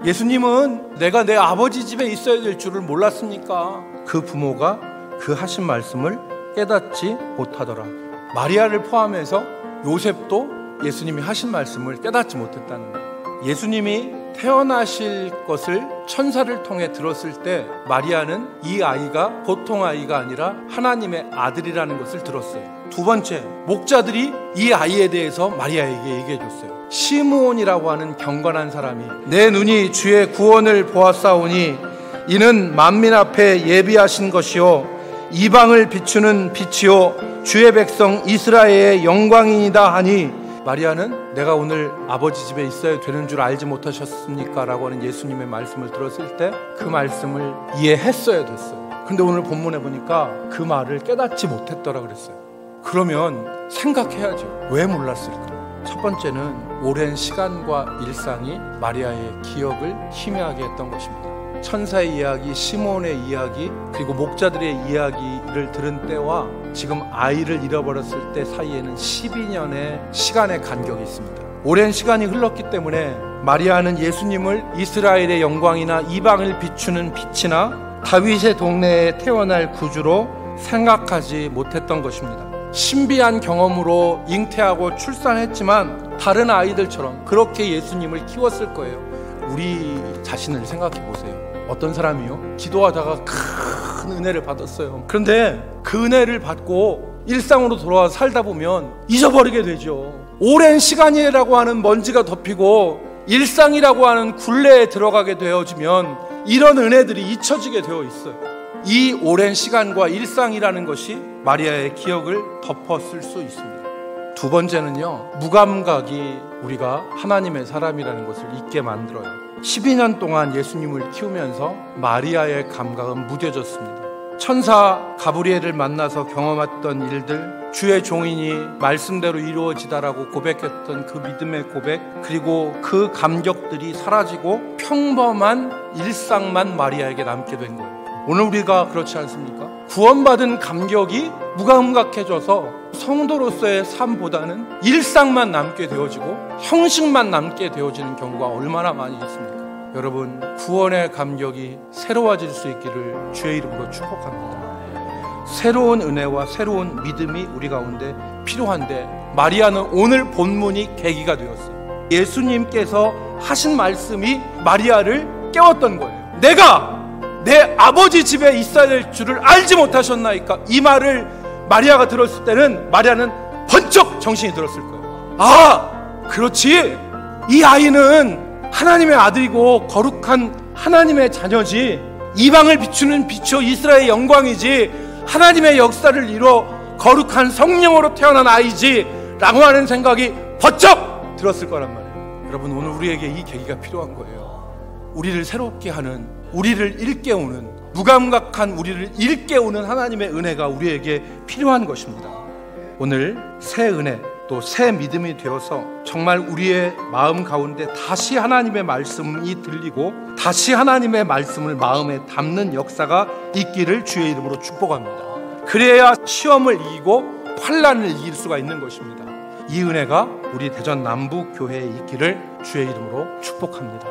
예수님은 내가 내 아버지 집에 있어야 될 줄을 몰랐습니까? 그 부모가 그 하신 말씀을 깨닫지 못하더라. 마리아를 포함해서 요셉도 예수님이 하신 말씀을 깨닫지 못했다는 거예요. 예수님이 태어나실 것을 천사를 통해 들었을 때 마리아는 이 아이가 보통 아이가 아니라 하나님의 아들이라는 것을 들었어요. 두 번째, 목자들이 이 아이에 대해서 마리아에게 얘기해 줬어요. 시므온이라고 하는 경건한 사람이 내 눈이 주의 구원을 보았사오니 이는 만민 앞에 예비하신 것이요 이방을 비추는 빛이요 주의 백성 이스라엘의 영광이니이다 하니, 마리아는 내가 오늘 아버지 집에 있어야 되는 줄 알지 못하셨습니까? 라고 하는 예수님의 말씀을 들었을 때 그 말씀을 이해했어야 됐어요. 근데 오늘 본문에 보니까 그 말을 깨닫지 못했더라 그랬어요. 그러면 생각해야죠. 왜 몰랐을까? 첫 번째는 오랜 시간과 일상이 마리아의 기억을 희미하게 했던 것입니다. 천사의 이야기, 시몬의 이야기, 그리고 목자들의 이야기를 들은 때와 지금 아이를 잃어버렸을 때 사이에는 12년의 시간의 간격이 있습니다. 오랜 시간이 흘렀기 때문에 마리아는 예수님을 이스라엘의 영광이나 이방을 비추는 빛이나 다윗의 동네에 태어날 구주로 생각하지 못했던 것입니다. 신비한 경험으로 잉태하고 출산했지만 다른 아이들처럼 그렇게 예수님을 키웠을 거예요. 우리 자신을 생각해 보세요. 어떤 사람이요? 기도하다가 큰 은혜를 받았어요. 그런데 그 은혜를 받고 일상으로 돌아와 살다 보면 잊어버리게 되죠. 오랜 시간이라고 하는 먼지가 덮이고 일상이라고 하는 굴레에 들어가게 되어지면 이런 은혜들이 잊혀지게 되어 있어요. 이 오랜 시간과 일상이라는 것이 마리아의 기억을 덮었을 수 있습니다. 두 번째는요, 무감각이 우리가 하나님의 사람이라는 것을 잊게 만들어요. 12년 동안 예수님을 키우면서 마리아의 감각은 무뎌졌습니다. 천사 가브리엘을 만나서 경험했던 일들, 주의 종이니 말씀대로 이루어지다라고 고백했던 그 믿음의 고백, 그리고 그 감격들이 사라지고 평범한 일상만 마리아에게 남게 된 거예요. 오늘 우리가 그렇지 않습니까? 구원받은 감격이 무감각해져서 성도로서의 삶보다는 일상만 남게 되어지고 형식만 남게 되어지는 경우가 얼마나 많이 있습니까? 여러분, 구원의 감격이 새로워질 수 있기를 주의 이름으로 축복합니다. 새로운 은혜와 새로운 믿음이 우리 가운데 필요한데, 마리아는 오늘 본문이 계기가 되었어요. 예수님께서 하신 말씀이 마리아를 깨웠던 거예요. 내가 내 아버지 집에 있어야 될 줄을 알지 못하셨나이까? 이 말을 마리아가 들었을 때는 마리아는 번쩍 정신이 들었을 거예요. 아, 그렇지, 이 아이는 하나님의 아들이고 거룩한 하나님의 자녀지, 이방을 비추는 빛이요 이스라엘의 영광이지, 하나님의 역사를 이뤄 거룩한 성령으로 태어난 아이지 라고 하는 생각이 번쩍 들었을 거란 말이에요. 여러분, 오늘 우리에게 이 계기가 필요한 거예요. 우리를 새롭게 하는, 우리를 일깨우는, 무감각한 우리를 일깨우는 하나님의 은혜가 우리에게 필요한 것입니다. 오늘 새 은혜, 또 새 믿음이 되어서 정말 우리의 마음 가운데 다시 하나님의 말씀이 들리고 다시 하나님의 말씀을 마음에 담는 역사가 있기를 주의 이름으로 축복합니다. 그래야 시험을 이기고 환난을 이길 수가 있는 것입니다. 이 은혜가 우리 대전 남북교회에 있기를 주의 이름으로 축복합니다.